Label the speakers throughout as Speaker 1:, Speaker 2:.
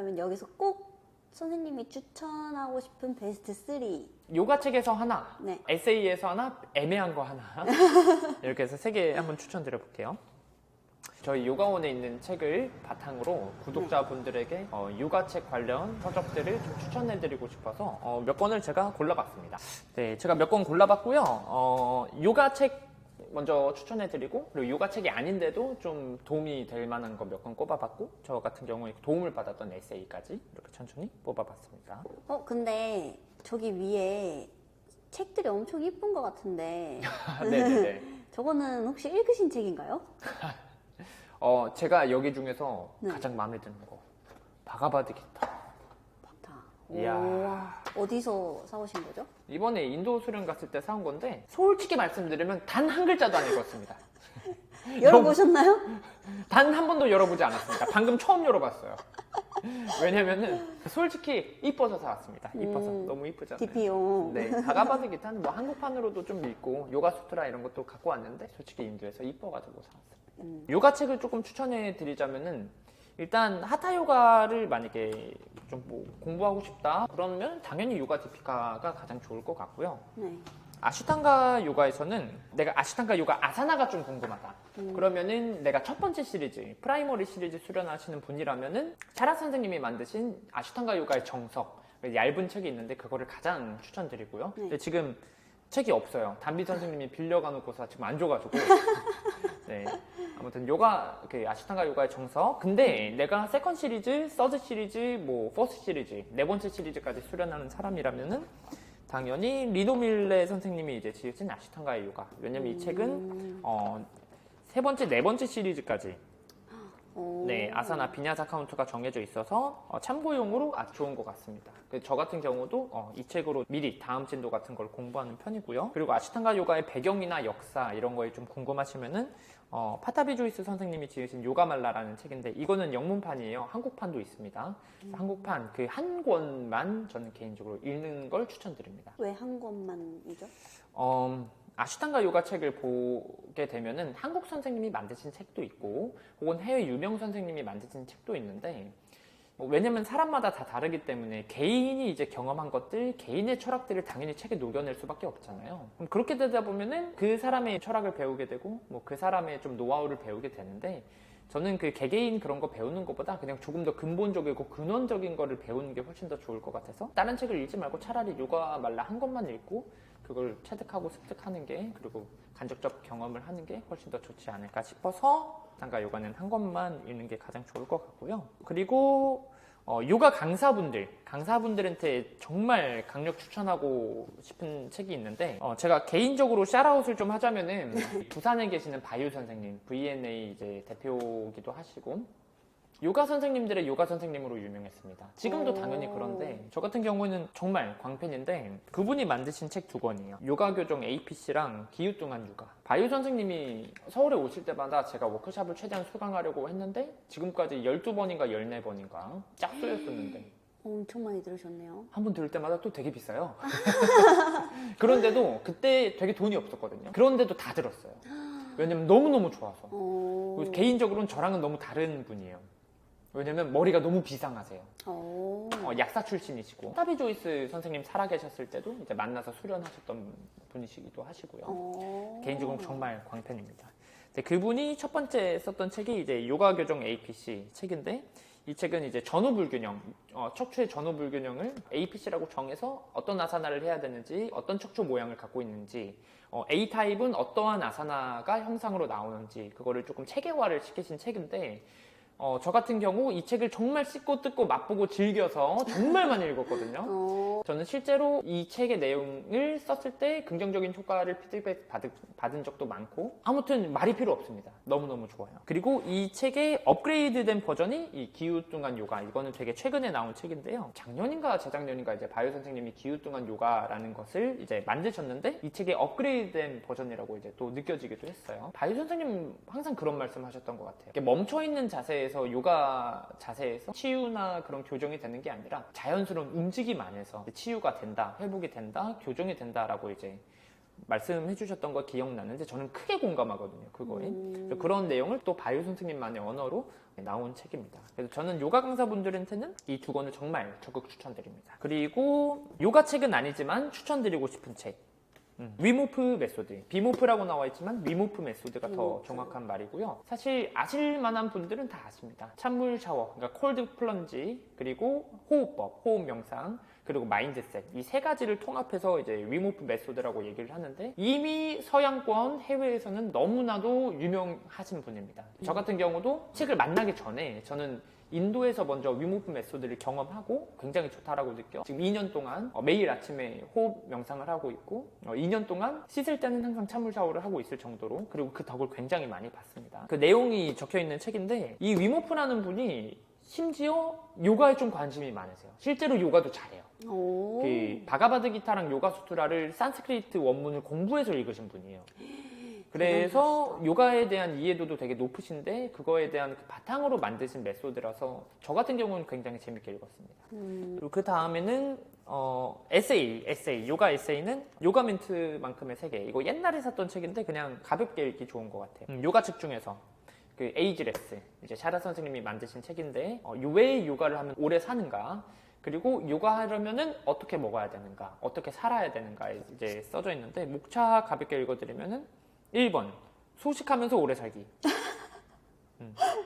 Speaker 1: 그러면 여기서 꼭 선생님이 추천하고 싶은 베스트 3.
Speaker 2: 요가 책에서 하나,
Speaker 1: 네.
Speaker 2: 에세이에서 하나, 애매한 거 하나 이렇게 해서 3개 한번 추천드려 볼게요. 저희 요가원에 있는 책을 바탕으로 구독자분들에게 요가책 관련 서적들을 좀 추천해드리고 싶어서 몇 권을 제가 골라봤습니다. 네, 제가 몇 권 골라봤고요. 요가책 먼저 추천해드리고, 그리고 요가책이 아닌데도 좀 도움이 될 만한 거 몇 권 꼽아봤고, 저 같은 경우에 도움을 받았던 에세이까지 이렇게 천천히 뽑아봤습니다.
Speaker 1: 근데 저기 위에 책들이 엄청 이쁜 것 같은데
Speaker 2: 네네네.
Speaker 1: 저거는 혹시 읽으신 책인가요?
Speaker 2: 제가 여기 중에서
Speaker 1: 네.
Speaker 2: 가장 마음에 드는 거 바가바드 기타.
Speaker 1: 박타.
Speaker 2: 이야.
Speaker 1: 우와. 어디서 사오신 거죠?
Speaker 2: 이번에 인도 수련 갔을 때 사온 건데 솔직히 말씀드리면 단 한 글자도 안 읽었습니다.
Speaker 1: 열어보셨나요?
Speaker 2: 단 한 번도 열어보지 않았습니다. 방금 처음 열어봤어요. 왜냐면은 솔직히 이뻐서 사왔습니다. 이뻐서 너무 이쁘잖아요.
Speaker 1: DP용.
Speaker 2: 네, 바가바드 기타는 뭐 한국판으로도 좀 읽고 요가 수트라 이런 것도 갖고 왔는데 솔직히 인도에서 이뻐가지고 사왔습니다. 요가 책을 조금 추천해 드리자면은 일단 하타 요가를 만약에 좀 뭐 공부하고 싶다 그러면 당연히 요가 디피카가 가장 좋을 것 같고요.
Speaker 1: 네.
Speaker 2: 아슈탄가 요가에서는 내가 아슈탄가 요가 아사나가 좀 궁금하다. 그러면은 내가 첫 번째 시리즈, 프라이머리 시리즈 수련하시는 분이라면은 차라 선생님이 만드신 아슈탄가 요가의 정석, 얇은 책이 있는데 그거를 가장 추천드리고요.
Speaker 1: 네.
Speaker 2: 근데 지금 책이 없어요. 담비 선생님이 빌려가 놓고서 지금 안 줘가지고. 네. 아무튼 요가, 아슈탄가 요가의 정석. 근데 내가 세컨 시리즈, 서드 시리즈, 뭐 퍼스트 시리즈, 네 번째 시리즈까지 수련하는 사람이라면은 당연히 리노밀레 선생님이 이제 지으신 아슈탄가의 요가. 왜냐면 이 책은 세 번째, 네 번째 시리즈까지 네, 아사나 비냐사 카운트가 정해져 있어서 참고용으로 아주 좋은 것 같습니다. 저 같은 경우도 이 책으로 미리 다음 진도 같은 걸 공부하는 편이고요. 그리고 아슈탄가 요가의 배경이나 역사 이런 거에 좀 궁금하시면은 파타비 조이스 선생님이 지으신 요가말라라는 책인데 이거는 영문판이에요. 한국판도 있습니다. 한국판 그 한 권만 저는 개인적으로 읽는 걸 추천드립니다.
Speaker 1: 왜 한 권만이죠?
Speaker 2: 아슈탄가 요가 책을 보게 되면은 한국 선생님이 만드신 책도 있고 혹은 해외 유명 선생님이 만드신 책도 있는데 왜냐면 사람마다 다 다르기 때문에 개인이 이제 경험한 것들, 개인의 철학들을 당연히 책에 녹여낼 수밖에 없잖아요. 그럼 그렇게 되다 보면은 그 사람의 철학을 배우게 되고 뭐 그 사람의 좀 노하우를 배우게 되는데 저는 그 개개인 그런 거 배우는 것보다 그냥 조금 더 근본적이고 근원적인 거를 배우는 게 훨씬 더 좋을 것 같아서 다른 책을 읽지 말고 차라리 요가 말라 한 권만 읽고 그걸 체득하고 습득하는 게 그리고 간접적 경험을 하는 게 훨씬 더 좋지 않을까 싶어서 아슈탄가 요가는 한 권만 읽는 게 가장 좋을 것 같고요. 그리고 요가 강사분들한테 정말 강력 추천하고 싶은 책이 있는데 제가 개인적으로 샤라웃을 좀 하자면은 부산에 계시는 바유 선생님, VNA 이제 대표기도 하시고 요가 선생님들의 요가 선생님으로 유명했습니다. 지금도 당연히 그런데 저 같은 경우는 정말 광팬인데 그분이 만드신 책 2권이에요. 요가교정 APC랑 기후뚱한 육아. 바유 선생님이 서울에 오실 때마다 제가 워크숍을 최대한 수강하려고 했는데 지금까지 12번인가 14번인가 짝 쏘였었는데
Speaker 1: 엄청 많이 들으셨네요.
Speaker 2: 한 번 들을 때마다 또 되게 비싸요. 그런데도 그때 되게 돈이 없었거든요. 그런데도 다 들었어요. 왜냐면 너무너무 좋아서. 그리고 개인적으로는 저랑은 너무 다른 분이에요. 왜냐면 머리가 너무 비상하세요. 약사 출신이시고 타비 조이스 선생님 살아계셨을 때도 이제 만나서 수련하셨던 분이시기도 하시고요. 개인적으로 정말 광팬입니다. 그분이 첫 번째 썼던 책이 이제 요가 교정 APC 책인데 이 책은 이제 전후불균형, 척추의 전후불균형을 APC라고 정해서 어떤 아사나를 해야 되는지, 어떤 척추 모양을 갖고 있는지, A타입은 어떠한 아사나가 형상으로 나오는지 그거를 조금 체계화를 시키신 책인데 저 같은 경우 이 책을 정말 씹고 뜯고 맛보고 즐겨서 정말 많이 읽었거든요. 저는 실제로 이 책의 내용을 썼을 때 긍정적인 효과를 피드백 받은 적도 많고 아무튼 말이 필요 없습니다. 너무너무 좋아요. 그리고 이 책의 업그레이드된 버전이 이 기후뚱한 요가, 이거는 되게 최근에 나온 책인데요. 작년인가 재작년인가 이제 바이오 선생님이 기후뚱한 요가라는 것을 이제 만드셨는데 이 책의 업그레이드된 버전이라고 이제 또 느껴지기도 했어요. 바이오 선생님 항상 그런 말씀 하셨던 것 같아요. 멈춰있는 자세에서 요가 자세에서 치유나 그런 교정이 되는 게 아니라 자연스러운 움직임 안에서 치유가 된다, 회복이 된다, 교정이 된다라고 이제 말씀해 주셨던 거 기억나는데 저는 크게 공감하거든요. 그거에. 그런 내용을 또 바이오 선생님만의 언어로 나온 책입니다. 그래서 저는 요가 강사분들한테는 이 두 권을 정말 적극 추천드립니다. 그리고 요가 책은 아니지만 추천드리고 싶은 책. 위모프 메소드. 비모프라고 나와 있지만 위모프 메소드가 더 정확한 말이고요. 사실 아실 만한 분들은 다 아십니다. 찬물 샤워, 그러니까 콜드 플런지, 그리고 호흡법, 호흡 명상, 그리고 마인드셋. 이 세 가지를 통합해서 이제 위모프 메소드라고 얘기를 하는데 이미 서양권 해외에서는 너무나도 유명하신 분입니다. 저 같은 경우도 책을 만나기 전에 저는 인도에서 먼저 위모프 메소드를 경험하고 굉장히 좋다라고 느껴. 지금 2년 동안 매일 아침에 호흡 명상을 하고 있고 2년 동안 씻을 때는 항상 찬물 샤워를 하고 있을 정도로, 그리고 그 덕을 굉장히 많이 봤습니다. 그 내용이 적혀 있는 책인데 이 위모프라는 분이 심지어 요가에 좀 관심이 많으세요. 실제로 요가도 잘해요. 그 바가바드 기타랑 요가 수트라를 산스크리트 원문을 공부해서 읽으신 분이에요. 그래서 요가에 대한 이해도도 되게 높으신데 그거에 대한 그 바탕으로 만드신 메소드라서 저 같은 경우는 굉장히 재밌게 읽었습니다. 그리고 그 다음에는 에세이, 요가 에세이는 요가 멘트만큼의 세계. 이거 옛날에 샀던 책인데 그냥 가볍게 읽기 좋은 것 같아요. 요가 책 중에서 그 에이지레스, 이제 샤라 선생님이 만드신 책인데 왜 요가를 하면 오래 사는가, 그리고 요가 하려면은 어떻게 먹어야 되는가, 어떻게 살아야 되는가에 이제 써져 있는데 목차 가볍게 읽어드리면은 1번 소식하면서 오래 살기,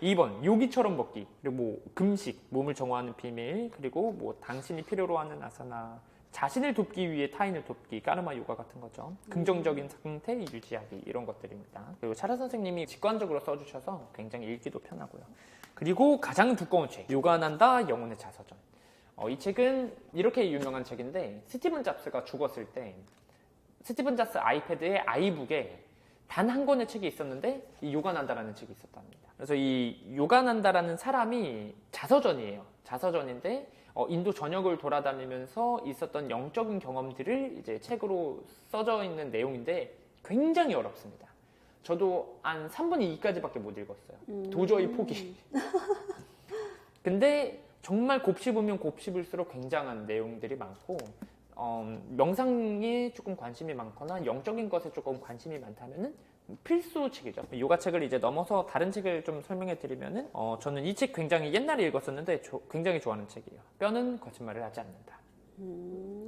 Speaker 2: 2번 요기처럼 먹기, 그리고 뭐 금식, 몸을 정화하는 비밀, 그리고 뭐 당신이 필요로 하는 아사나, 자신을 돕기 위해 타인을 돕기, 까르마 요가 같은 거죠. 긍정적인 상태 유지하기, 이런 것들입니다. 그리고 차라 선생님이 직관적으로 써주셔서 굉장히 읽기도 편하고요. 그리고 가장 두꺼운 책, 요가 난다 영혼의 자서전. 이 책은 이렇게 유명한 책인데 스티븐 잡스가 죽었을 때 스티븐 잡스 아이패드의 아이북에 단 한 권의 책이 있었는데 이 요가 난다라는 책이 있었답니다. 그래서 이 요가 난다라는 사람이 자서전이에요. 자서전인데 인도 전역을 돌아다니면서 있었던 영적인 경험들을 이제 책으로 써져 있는 내용인데 굉장히 어렵습니다. 저도 한 3분의 2까지밖에 못 읽었어요. 도저히 포기. 근데 정말 곱씹으면 곱씹을수록 굉장한 내용들이 많고 명상에 조금 관심이 많거나 영적인 것에 조금 관심이 많다면은 필수 책이죠. 요가 책을 이제 넘어서 다른 책을 좀 설명해 드리면은 저는 이 책 굉장히 옛날에 읽었었는데 굉장히 좋아하는 책이에요. 뼈는 거짓말을 하지 않는다.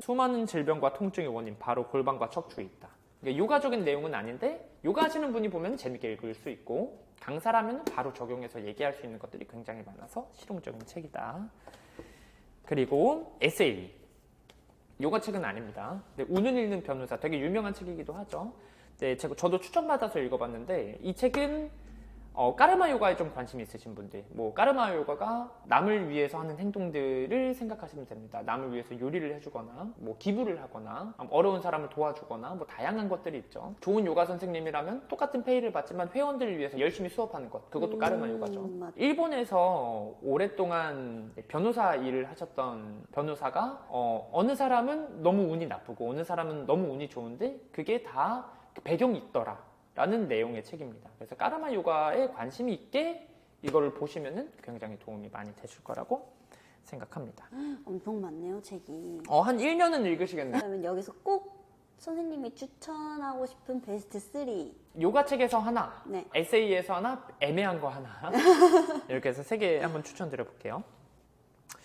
Speaker 2: 수많은 질병과 통증의 원인 바로 골반과 척추에 있다. 그러니까 요가적인 내용은 아닌데 요가 하시는 분이 보면 재밌게 읽을 수 있고 강사라면 바로 적용해서 얘기할 수 있는 것들이 굉장히 많아서 실용적인 책이다. 그리고 에세이. 요가 책은 아닙니다. 운을 읽는 변호사, 되게 유명한 책이기도 하죠. 네, 저도 추천받아서 읽어봤는데 이 책은 까르마 요가에 좀 관심이 있으신 분들, 뭐 까르마 요가가 남을 위해서 하는 행동들을 생각하시면 됩니다. 남을 위해서 요리를 해주거나 뭐 기부를 하거나 어려운 사람을 도와주거나 뭐 다양한 것들이 있죠. 좋은 요가 선생님이라면 똑같은 페이를 받지만 회원들을 위해서 열심히 수업하는 것, 그것도 까르마 요가죠. 일본에서 오랫동안 변호사 일을 하셨던 변호사가 어느 사람은 너무 운이 나쁘고 어느 사람은 너무 운이 좋은데 그게 다 배경이 있더라 라는 내용의 책입니다. 그래서 까르마 요가에 관심이 있게 이거를 보시면은 굉장히 도움이 많이 되실 거라고 생각합니다.
Speaker 1: 엄청 많네요, 책이.
Speaker 2: 한 1년은 읽으시겠네요.
Speaker 1: 그러면 여기서 꼭 선생님이 추천하고 싶은 베스트 3.
Speaker 2: 요가 책에서 하나,
Speaker 1: 네.
Speaker 2: 에세이에서 하나, 애매한 거 하나. 이렇게 해서 3개 한번 추천드려 볼게요.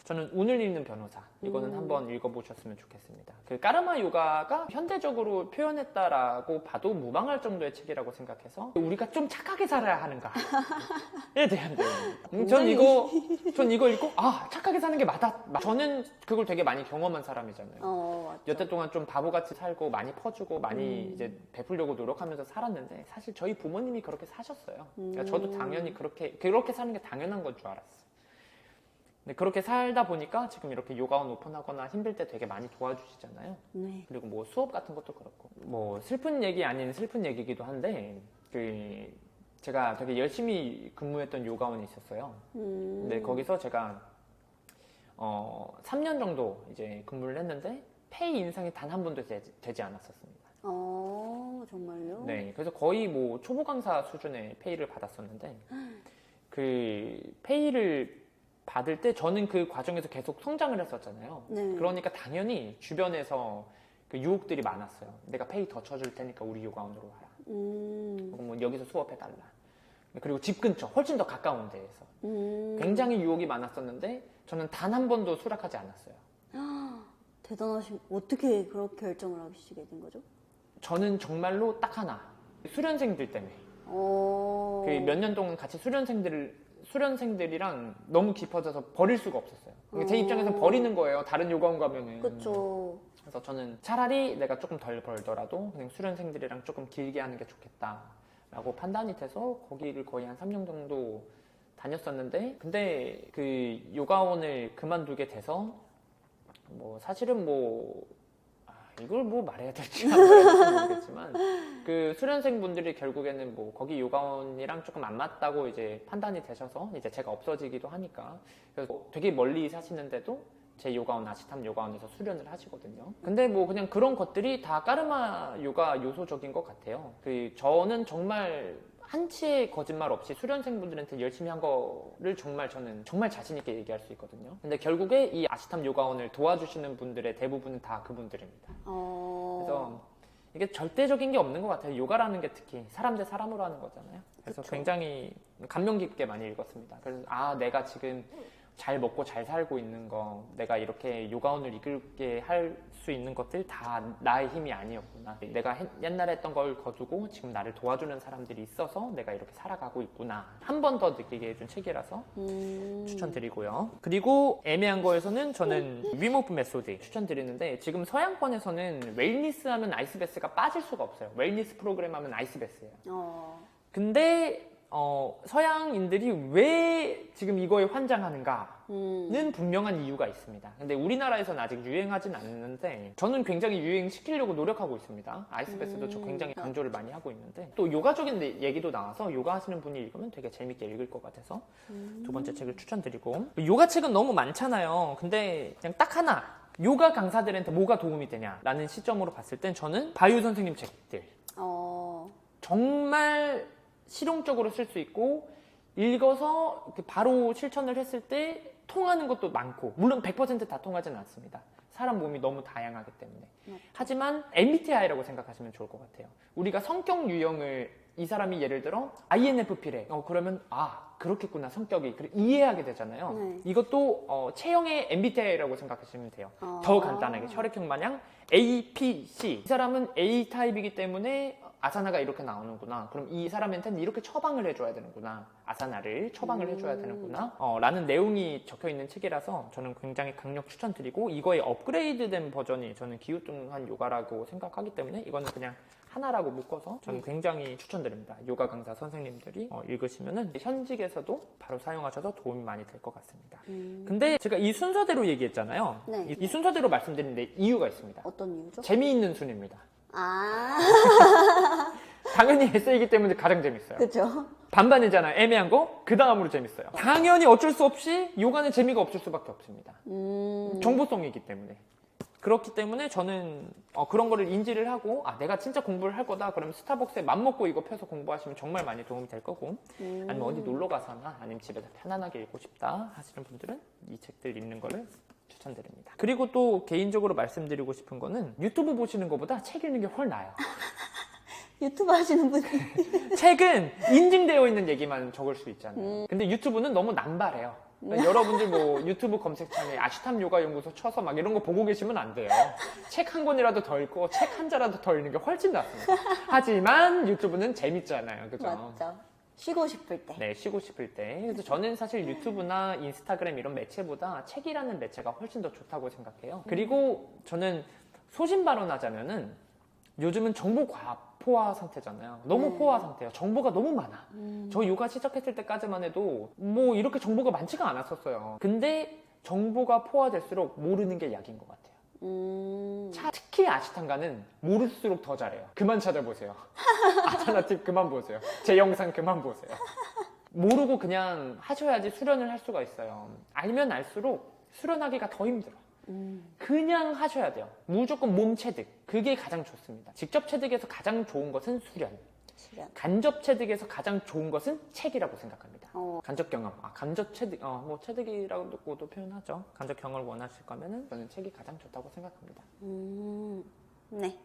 Speaker 2: 저는 운을 읽는 변호사, 이거는 한번 읽어보셨으면 좋겠습니다. 그 까르마 요가가 현대적으로 표현했다라고 봐도 무방할 정도의 책이라고 생각해서 우리가 좀 착하게 살아야 하는가에 대한 내용입니다. 전 이거 읽고 착하게 사는 게 맞다. 저는 그걸 되게 많이 경험한 사람이잖아요. 여태 동안 좀 바보같이 살고 많이 퍼주고 많이 이제 베풀려고 노력하면서 살았는데 사실 저희 부모님이 그렇게 사셨어요. 그러니까 저도 당연히 그렇게 사는 게 당연한 건 줄 알았어요. 근데 그렇게 살다 보니까 지금 이렇게 요가원 오픈하거나 힘들 때 되게 많이 도와주시잖아요.
Speaker 1: 네.
Speaker 2: 그리고 뭐 수업 같은 것도 그렇고 뭐 슬픈 얘기 아닌 슬픈 얘기이기도 한데 제가 되게 열심히 근무했던 요가원이 있었어요. 근데 거기서 제가 3년 정도 이제 근무를 했는데 페이 인상이 단 한 번도 되지 않았었습니다.
Speaker 1: 정말요?
Speaker 2: 네, 그래서 거의 뭐 초보 강사 수준의 페이를 받았었는데 그 페이를 받을 때 저는 그 과정에서 계속 성장을 했었잖아요.
Speaker 1: 네.
Speaker 2: 그러니까 당연히 주변에서 그 유혹들이 많았어요. 내가 페이 더 쳐줄 테니까 우리 요가원으로 와라. 뭐 여기서 수업해달라. 그리고 집 근처 훨씬 더 가까운 데에서 굉장히 유혹이 많았었는데 저는 단 한 번도 수락하지 않았어요.
Speaker 1: 대단하신, 어떻게 그렇게 결정을 하시게 된 거죠?
Speaker 2: 저는 정말로 딱 하나, 수련생들 때문에. 그 몇 년 동안 같이 수련생들이랑 너무 깊어져서 버릴 수가 없었어요. 그러니까 제 입장에서는 버리는 거예요. 다른 요가원 가면은.
Speaker 1: 그쵸.
Speaker 2: 그래서 저는 차라리 내가 조금 덜 벌더라도 그냥 수련생들이랑 조금 길게 하는 게 좋겠다라고 판단이 돼서 거기를 거의 한 3년 정도 다녔었는데, 근데 그 요가원을 그만두게 돼서 뭐 사실은 이걸 뭐 말해야 될지 안 말해야 될지 모르겠지만 그 수련생분들이 결국에는 뭐 거기 요가원이랑 조금 안 맞다고 이제 판단이 되셔서 이제 제가 없어지기도 하니까, 그래서 되게 멀리 사시는데도 제 요가원, 아시탐 요가원에서 수련을 하시거든요. 근데 뭐 그냥 그런 것들이 다 까르마 요가 요소적인 것 같아요. 저는 정말 한치의 거짓말 없이 수련생분들한테 열심히 한 거를 저는 정말 자신있게 얘기할 수 있거든요. 근데 결국에 이 아시탐 요가원을 도와주시는 분들의 대부분은 다 그분들입니다. 그래서 이게 절대적인 게 없는 것 같아요. 요가라는 게 특히 사람 대 사람으로 하는 거잖아요. 그래서
Speaker 1: 그쵸.
Speaker 2: 굉장히 감명 깊게 많이 읽었습니다. 그래서 내가 지금 잘 먹고 잘 살고 있는 거, 내가 이렇게 요가원을 이끌게 할 수 있는 것들 다 나의 힘이 아니었구나. 내가 옛날에 했던 걸 거두고 지금 나를 도와주는 사람들이 있어서 내가 이렇게 살아가고 있구나. 한 번 더 느끼게 해준 책이라서 추천드리고요. 그리고 애매한 거에서는 저는 위모프 메소드 추천드리는데, 지금 서양권에서는 웰니스 하면 아이스베스가 빠질 수가 없어요. 웰니스 프로그램 하면 아이스베스예요. 근데 서양인들이 왜 지금 이거에 환장하는가는 분명한 이유가 있습니다. 근데 우리나라에서는 아직 유행하진 않는데 저는 굉장히 유행시키려고 노력하고 있습니다. 아이스베스도 저 굉장히 강조를 많이 하고 있는데, 또 요가적인 얘기도 나와서 요가 하시는 분이 읽으면 되게 재밌게 읽을 것 같아서 두 번째 책을 추천드리고, 요가 책은 너무 많잖아요. 근데 그냥 딱 하나, 요가 강사들한테 뭐가 도움이 되냐라는 시점으로 봤을 땐 저는 바유 선생님 책들 정말 실용적으로 쓸 수 있고, 읽어서 바로 실천을 했을 때 통하는 것도 많고, 물론 100% 다 통하지는 않습니다. 사람 몸이 너무 다양하기 때문에. 하지만 MBTI라고 생각하시면 좋을 것 같아요. 우리가 성격 유형을, 이 사람이 예를 들어 INFP래. 그러면 그렇겠구나, 성격이. 그래, 이해하게 되잖아요.
Speaker 1: 네.
Speaker 2: 이것도 체형의 MBTI라고 생각하시면 돼요. 더 간단하게 혈액형 마냥 A, P, C. 이 사람은 A 타입이기 때문에 아사나가 이렇게 나오는구나. 그럼 이 사람한테는 이렇게 처방을 해줘야 되는구나. 아사나를 처방을 해줘야 되는구나. 라는 내용이 적혀 있는 책이라서 저는 굉장히 강력 추천드리고, 이거의 업그레이드된 버전이 저는 기후뚱한 요가라고 생각하기 때문에 이거는 그냥 하나라고 묶어서 저는 굉장히 추천드립니다. 요가 강사 선생님들이 읽으시면은 현직에서도 바로 사용하셔서 도움이 많이 될 것 같습니다. 근데 제가 이 순서대로 얘기했잖아요.
Speaker 1: 네.
Speaker 2: 이 순서대로 말씀드리는데 이유가 있습니다.
Speaker 1: 어떤 이유죠?
Speaker 2: 재미있는 순입니다. 당연히 에세이기 때문에 가장 재밌어요.
Speaker 1: 그죠?
Speaker 2: 반반이잖아요. 애매한 거. 그 다음으로 재밌어요. 당연히 어쩔 수 없이 요가는 재미가 없을 수밖에 없습니다. 정보성이기 때문에. 그렇기 때문에 저는 그런 거를 인지를 하고, 내가 진짜 공부를 할 거다. 그러면 스타벅스에 맘먹고 이거 펴서 공부하시면 정말 많이 도움이 될 거고, 아니면 어디 놀러 가서나 아니면 집에서 편안하게 읽고 싶다 하시는 분들은 이 책들 읽는 거를 추천드립니다. 그리고 또 개인적으로 말씀드리고 싶은 거는, 유튜브 보시는 것보다 책 읽는 게 훨 나아요.
Speaker 1: 유튜브 하시는 분이
Speaker 2: 책은 인증되어 있는 얘기만 적을 수 있잖아요. 근데 유튜브는 너무 남발해요. 그러니까 여러분들 뭐 유튜브 검색창에 아시탐 요가 연구소 쳐서 막 이런 거 보고 계시면 안 돼요. 책 한 권이라도 더 읽고 책 한 자라도 더 읽는 게 훨씬 낫습니다. 하지만 유튜브는 재밌잖아요. 그죠?
Speaker 1: 맞죠. 쉬고 싶을 때.
Speaker 2: 네, 쉬고 싶을 때. 그래서 저는 사실 유튜브나 인스타그램 이런 매체보다 책이라는 매체가 훨씬 더 좋다고 생각해요. 그리고 저는 소신 발언하자면은 요즘은 정보 과포화 상태잖아요. 너무 포화 상태예요. 정보가 너무 많아. 저 요가 시작했을 때까지만 해도 뭐 이렇게 정보가 많지가 않았었어요. 근데 정보가 포화될수록 모르는 게 약인 것 같아요. 특히 아시탄가는 모를수록 더 잘해요. 그만 찾아보세요. 아사나 팁 그만 보세요. 제 영상 그만 보세요. 모르고 그냥 하셔야지 수련을 할 수가 있어요. 알면 알수록 수련하기가 더 힘들어. 그냥 하셔야 돼요. 무조건 몸 체득. 그게 가장 좋습니다. 직접 체득에서 가장 좋은 것은 수련. 간접 체득에서 가장 좋은 것은 책이라고 생각합니다. 간접 경험. 간접 체득. 뭐 체득이라고도 표현하죠. 간접 경험을 원하실 거면은 저는 책이 가장 좋다고 생각합니다.
Speaker 1: 네.